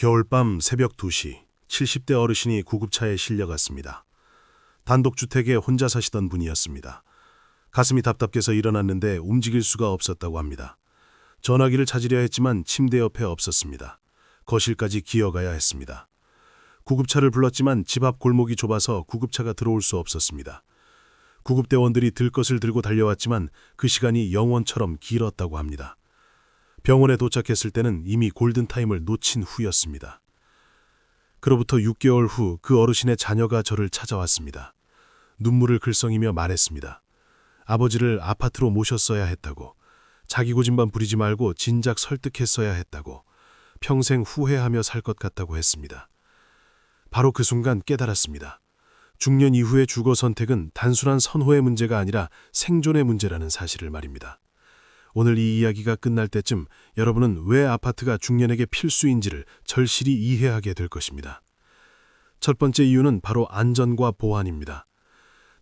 겨울밤 새벽 2시 70대 어르신이 구급차에 실려갔습니다. 단독주택에 혼자 사시던 분이었습니다. 가슴이 답답해서 일어났는데 움직일 수가 없었다고 합니다. 전화기를 찾으려 했지만 침대 옆에 없었습니다. 거실까지 기어가야 했습니다. 구급차를 불렀지만 집 앞 골목이 좁아서 구급차가 들어올 수 없었습니다. 구급대원들이 들 것을 들고 달려왔지만 그 시간이 영원처럼 길었다고 합니다. 병원에 도착했을 때는 이미 골든타임을 놓친 후였습니다. 그로부터 6개월 후 그 어르신의 자녀가 저를 찾아왔습니다. 눈물을 글썽이며 말했습니다. 아버지를 아파트로 모셨어야 했다고, 자기 고집만 부리지 말고 진작 설득했어야 했다고, 평생 후회하며 살 것 같다고 했습니다. 바로 그 순간 깨달았습니다. 중년 이후의 주거 선택은 단순한 선호의 문제가 아니라 생존의 문제라는 사실을 말입니다. 오늘 이 이야기가 끝날 때쯤 여러분은 왜 아파트가 중년에게 필수인지를 절실히 이해하게 될 것입니다. 첫 번째 이유는 바로 안전과 보안입니다.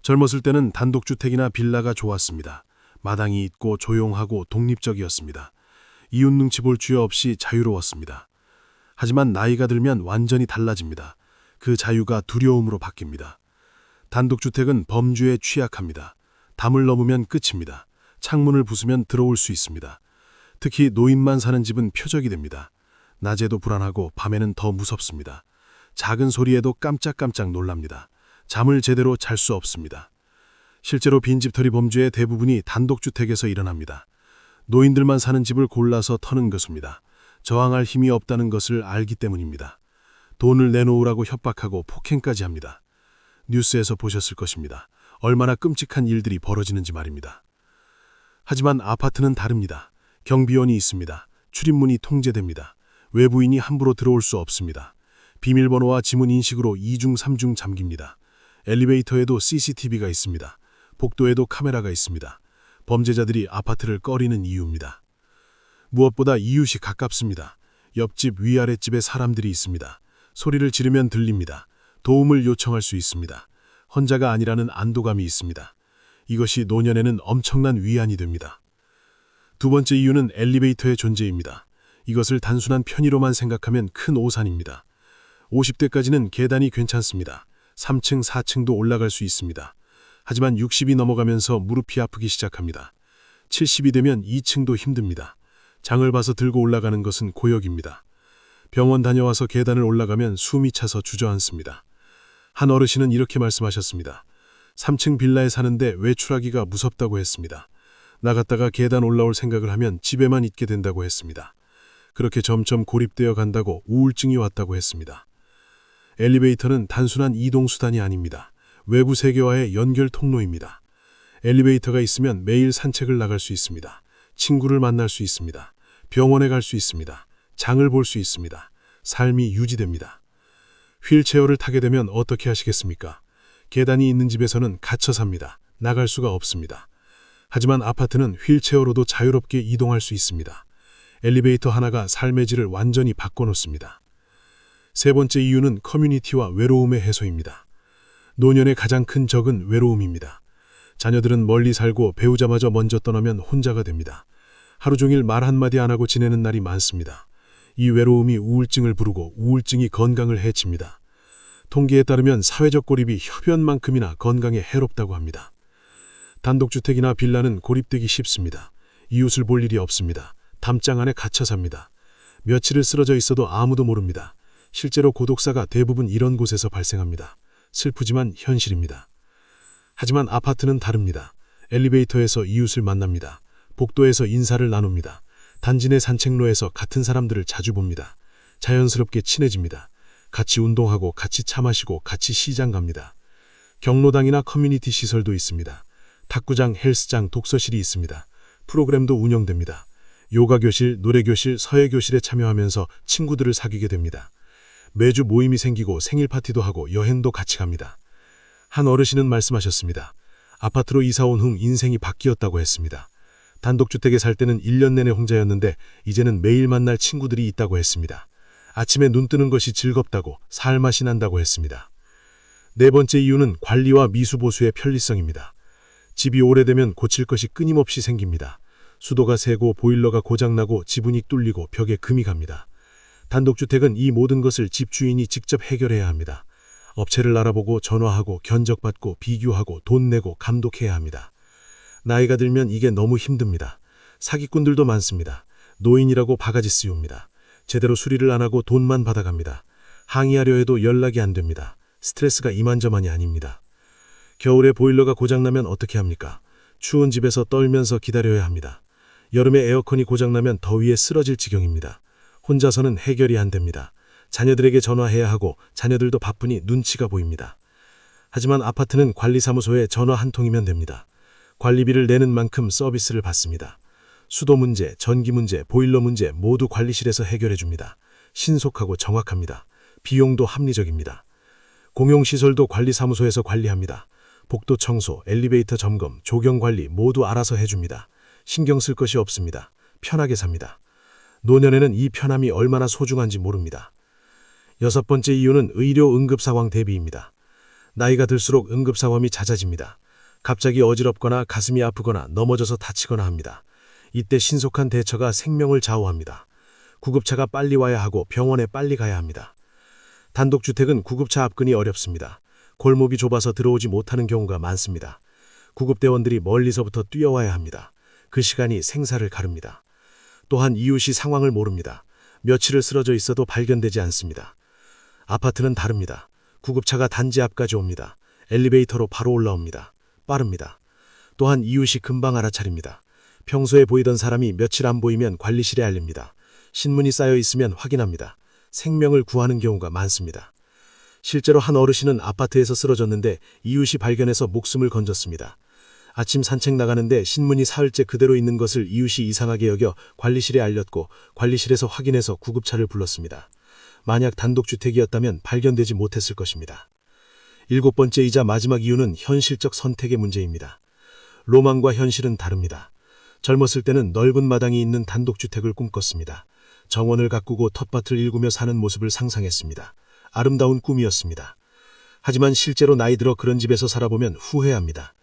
젊었을 때는 단독주택이나 빌라가 좋았습니다. 마당이 있고 조용하고 독립적이었습니다. 이웃 눈치 볼 주여 없이 자유로웠습니다. 하지만 나이가 들면 완전히 달라집니다. 그 자유가 두려움으로 바뀝니다. 단독주택은 범죄에 취약합니다. 담을 넘으면 끝입니다. 창문을 부수면 들어올 수 있습니다. 특히 노인만 사는 집은 표적이 됩니다. 낮에도 불안하고 밤에는 더 무섭습니다. 작은 소리에도 깜짝깜짝 놀랍니다. 잠을 제대로 잘 수 없습니다. 실제로 빈집털이 범죄의 대부분이 단독주택에서 일어납니다. 노인들만 사는 집을 골라서 터는 것입니다. 저항할 힘이 없다는 것을 알기 때문입니다. 돈을 내놓으라고 협박하고 폭행까지 합니다. 뉴스에서 보셨을 것입니다. 얼마나 끔찍한 일들이 벌어지는지 말입니다. 하지만 아파트는 다릅니다. 경비원이 있습니다. 출입문이 통제됩니다. 외부인이 함부로 들어올 수 없습니다. 비밀번호와 지문 인식으로 2중 3중 잠깁니다. 엘리베이터에도 CCTV가 있습니다. 복도에도 카메라가 있습니다. 범죄자들이 아파트를 꺼리는 이유입니다. 무엇보다 이웃이 가깝습니다. 옆집 위아랫집에 사람들이 있습니다. 소리를 지르면 들립니다. 도움을 요청할 수 있습니다. 혼자가 아니라는 안도감이 있습니다. 이것이 노년에는 엄청난 위안이 됩니다. 두 번째 이유는 엘리베이터의 존재입니다. 이것을 단순한 편의로만 생각하면 큰 오산입니다. 50대까지는 계단이 괜찮습니다. 3층, 4층도 올라갈 수 있습니다. 하지만 60이 넘어가면서 무릎이 아프기 시작합니다. 70이 되면 2층도 힘듭니다. 장을 봐서 들고 올라가는 것은 고역입니다. 병원 다녀와서 계단을 올라가면 숨이 차서 주저앉습니다. 한 어르신은 이렇게 말씀하셨습니다. 3층 빌라에 사는데 외출하기가 무섭다고 했습니다. 나갔다가 계단 올라올 생각을 하면 집에만 있게 된다고 했습니다. 그렇게 점점 고립되어 간다고 우울증이 왔다고 했습니다. 엘리베이터는 단순한 이동수단이 아닙니다. 외부 세계와의 연결 통로입니다. 엘리베이터가 있으면 매일 산책을 나갈 수 있습니다. 친구를 만날 수 있습니다. 병원에 갈 수 있습니다. 장을 볼 수 있습니다. 삶이 유지됩니다. 휠체어를 타게 되면 어떻게 하시겠습니까? 계단이 있는 집에서는 갇혀 삽니다. 나갈 수가 없습니다. 하지만 아파트는 휠체어로도 자유롭게 이동할 수 있습니다. 엘리베이터 하나가 삶의 질을 완전히 바꿔놓습니다. 세 번째 이유는 커뮤니티와 외로움의 해소입니다. 노년의 가장 큰 적은 외로움입니다. 자녀들은 멀리 살고 배우자마저 먼저 떠나면 혼자가 됩니다. 하루 종일 말 한마디 안 하고 지내는 날이 많습니다. 이 외로움이 우울증을 부르고 우울증이 건강을 해칩니다. 통계에 따르면 사회적 고립이 흡연만큼이나 건강에 해롭다고 합니다. 단독주택이나 빌라는 고립되기 쉽습니다. 이웃을 볼 일이 없습니다. 담장 안에 갇혀 삽니다. 며칠을 쓰러져 있어도 아무도 모릅니다. 실제로 고독사가 대부분 이런 곳에서 발생합니다. 슬프지만 현실입니다. 하지만 아파트는 다릅니다. 엘리베이터에서 이웃을 만납니다. 복도에서 인사를 나눕니다. 단지 내 산책로에서 같은 사람들을 자주 봅니다. 자연스럽게 친해집니다. 같이 운동하고 같이 차 마시고 같이 시장 갑니다. 경로당이나 커뮤니티 시설도 있습니다. 탁구장, 헬스장, 독서실이 있습니다. 프로그램도 운영됩니다. 요가교실, 노래교실, 서예교실에 참여하면서 친구들을 사귀게 됩니다. 매주 모임이 생기고 생일 파티도 하고 여행도 같이 갑니다. 한 어르신은 말씀하셨습니다. 아파트로 이사 온 후 인생이 바뀌었다고 했습니다. 단독주택에 살 때는 1년 내내 혼자였는데 이제는 매일 만날 친구들이 있다고 했습니다. 아침에 눈 뜨는 것이 즐겁다고, 살맛이 난다고 했습니다. 네 번째 이유는 관리와 미수보수의 편리성입니다. 집이 오래되면 고칠 것이 끊임없이 생깁니다. 수도가 새고 보일러가 고장나고 지분이 뚫리고 벽에 금이 갑니다. 단독주택은 이 모든 것을 집주인이 직접 해결해야 합니다. 업체를 알아보고 전화하고 견적받고 비교하고 돈 내고 감독해야 합니다. 나이가 들면 이게 너무 힘듭니다. 사기꾼들도 많습니다. 노인이라고 바가지 씌웁니다. 제대로 수리를 안 하고 돈만 받아갑니다. 항의하려 해도 연락이 안 됩니다. 스트레스가 이만저만이 아닙니다. 겨울에 보일러가 고장나면 어떻게 합니까? 추운 집에서 떨면서 기다려야 합니다. 여름에 에어컨이 고장나면 더위에 쓰러질 지경입니다. 혼자서는 해결이 안 됩니다. 자녀들에게 전화해야 하고 자녀들도 바쁘니 눈치가 보입니다. 하지만 아파트는 관리사무소에 전화 한 통이면 됩니다. 관리비를 내는 만큼 서비스를 받습니다. 수도 문제, 전기 문제, 보일러 문제 모두 관리실에서 해결해 줍니다. 신속하고 정확합니다. 비용도 합리적입니다. 공용시설도 관리사무소에서 관리합니다. 복도 청소, 엘리베이터 점검, 조경 관리 모두 알아서 해줍니다. 신경 쓸 것이 없습니다. 편하게 삽니다. 노년에는 이 편함이 얼마나 소중한지 모릅니다. 6번째 이유는 의료 응급상황 대비입니다. 나이가 들수록 응급상황이 잦아집니다. 갑자기 어지럽거나 가슴이 아프거나 넘어져서 다치거나 합니다. 이때 신속한 대처가 생명을 좌우합니다. 구급차가 빨리 와야 하고 병원에 빨리 가야 합니다. 단독주택은 구급차 앞근이 어렵습니다. 골목이 좁아서 들어오지 못하는 경우가 많습니다. 구급대원들이 멀리서부터 뛰어와야 합니다. 그 시간이 생사를 가릅니다. 또한 이웃이 상황을 모릅니다. 며칠을 쓰러져 있어도 발견되지 않습니다. 아파트는 다릅니다. 구급차가 단지 앞까지 옵니다. 엘리베이터로 바로 올라옵니다. 빠릅니다. 또한 이웃이 금방 알아차립니다. 평소에 보이던 사람이 며칠 안 보이면 관리실에 알립니다. 신문이 쌓여 있으면 확인합니다. 생명을 구하는 경우가 많습니다. 실제로 한 어르신은 아파트에서 쓰러졌는데 이웃이 발견해서 목숨을 건졌습니다. 아침 산책 나가는데 신문이 사흘째 그대로 있는 것을 이웃이 이상하게 여겨 관리실에 알렸고 관리실에서 확인해서 구급차를 불렀습니다. 만약 단독주택이었다면 발견되지 못했을 것입니다. 7번째이자 마지막 이유는 현실적 선택의 문제입니다. 로망과 현실은 다릅니다. 젊었을 때는 넓은 마당이 있는 단독주택을 꿈꿨습니다. 정원을 가꾸고 텃밭을 일구며 사는 모습을 상상했습니다. 아름다운 꿈이었습니다. 하지만 실제로 나이 들어 그런 집에서 살아보면 후회합니다.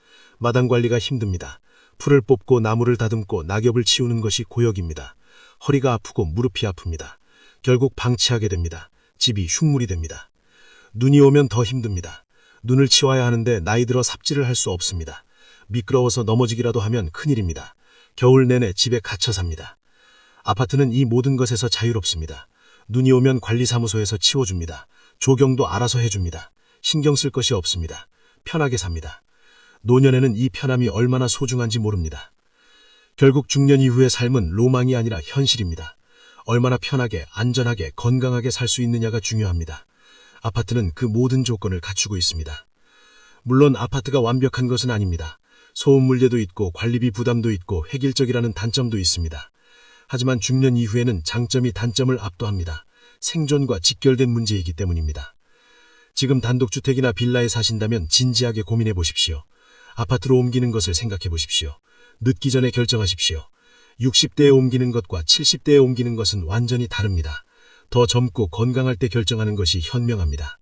마당 관리가 힘듭니다. 풀을 뽑고 나무를 다듬고 낙엽을 치우는 것이 고역입니다. 허리가 아프고 무릎이 아픕니다. 결국 방치하게 됩니다. 집이 흉물이 됩니다. 눈이 오면 더 힘듭니다. 눈을 치워야 하는데 나이 들어 삽질을 할 수 없습니다. 미끄러워서 넘어지기라도 하면 큰일입니다. 겨울 내내 집에 갇혀 삽니다. 아파트는 이 모든 것에서 자유롭습니다. 눈이 오면 관리사무소에서 치워줍니다. 조경도 알아서 해줍니다. 신경 쓸 것이 없습니다. 편하게 삽니다. 노년에는 이 편함이 얼마나 소중한지 모릅니다. 결국 중년 이후의 삶은 로망이 아니라 현실입니다. 얼마나 편하게, 안전하게, 건강하게 살 수 있느냐가 중요합니다. 아파트는 그 모든 조건을 갖추고 있습니다. 물론 아파트가 완벽한 것은 아닙니다. 소음 문제도 있고 관리비 부담도 있고 획일적이라는 단점도 있습니다. 하지만 중년 이후에는 장점이 단점을 압도합니다. 생존과 직결된 문제이기 때문입니다. 지금 단독주택이나 빌라에 사신다면 진지하게 고민해 보십시오. 아파트로 옮기는 것을 생각해 보십시오. 늦기 전에 결정하십시오. 60대에 옮기는 것과 70대에 옮기는 것은 완전히 다릅니다. 더 젊고 건강할 때 결정하는 것이 현명합니다.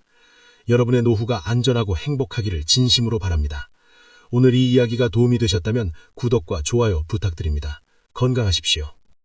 여러분의 노후가 안전하고 행복하기를 진심으로 바랍니다. 오늘 이 이야기가 도움이 되셨다면 구독과 좋아요 부탁드립니다. 건강하십시오.